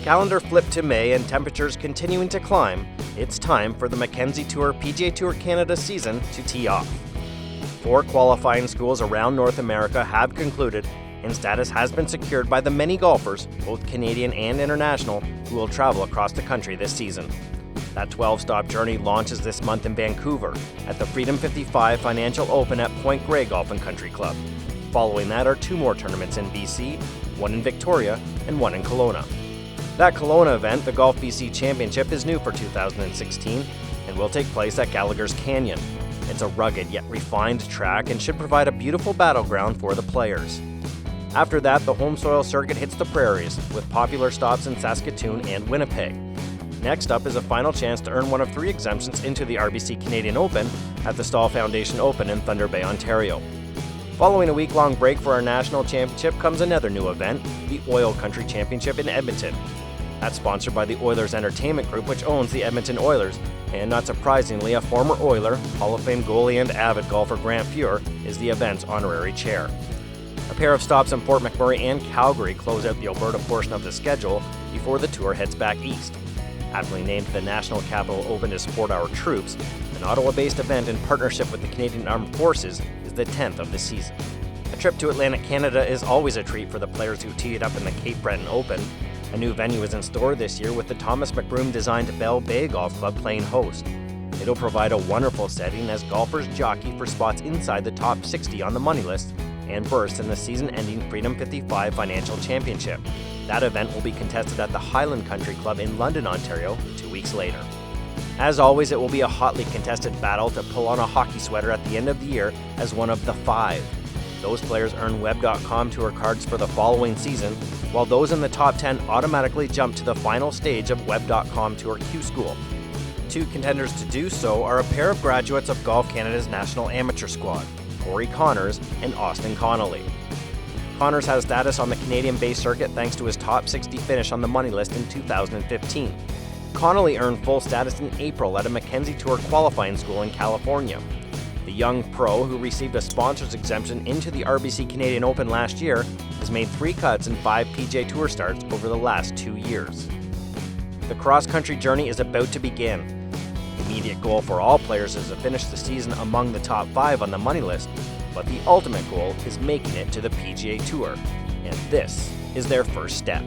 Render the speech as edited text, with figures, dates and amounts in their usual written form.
Calendar flipped to May and temperatures continuing to climb, it's time for the Mackenzie Tour-PGA Tour Canada season to tee off. 4 qualifying schools around North America have concluded, and status has been secured by the many golfers, both Canadian and international, who will travel across the country this season. That 12-stop journey launches this month in Vancouver at the Freedom 55 Financial Open at Point Grey Golf and Country Club. Following that are 2 more tournaments in BC, one in Victoria and one in Kelowna. That Kelowna event, the Golf BC Championship, is new for 2016 and will take place at Gallagher's Canyon. It's a rugged yet refined track and should provide a beautiful battleground for the players. After that, the home soil circuit hits the prairies, with popular stops in Saskatoon and Winnipeg. Next up is a final chance to earn one of 3 exemptions into the RBC Canadian Open at the Stahl Foundation Open in Thunder Bay, Ontario. Following a week-long break for our national championship comes another new event, the Oil Country Championship in Edmonton. That's sponsored by the Oilers Entertainment Group, which owns the Edmonton Oilers, and not surprisingly, a former Oiler, Hall of Fame goalie and avid golfer Grant Fuhr is the event's honorary chair. A pair of stops in Fort McMurray and Calgary close out the Alberta portion of the schedule before the tour heads back east. Aptly named the National Capital Open to support our troops, an Ottawa-based event in partnership with the Canadian Armed Forces is the 10th of the season. A trip to Atlantic Canada is always a treat for the players who tee it up in the Cape Breton Open. A new venue is in store this year with the Thomas McBroom-designed Bell Bay Golf Club playing host. It'll provide a wonderful setting as golfers jockey for spots inside the top 60 on the money list and burst in the season-ending Freedom 55 Financial Championship. That event will be contested at the Highland Country Club in London, Ontario, 2 weeks later. As always, it will be a hotly contested battle to pull on a hockey sweater at the end of the year as one of the 5. Those players earn Web.com Tour cards for the following season, while those in the top 10 automatically jump to the final stage of Web.com Tour Q School. 2 contenders to do so are a pair of graduates of Golf Canada's National Amateur Squad, Corey Connors and Austin Connolly. Connors has status on the Canadian-based circuit thanks to his top 60 finish on the money list in 2015. Connolly earned full status in April at a Mackenzie Tour qualifying school in California. The young pro, who received a sponsor's exemption into the RBC Canadian Open last year, has made 3 cuts and 5 PGA Tour starts over the last 2 years. The cross-country journey is about to begin. The immediate goal for all players is to finish the season among the top 5 on the money list, but the ultimate goal is making it to the PGA Tour, and this is their first step.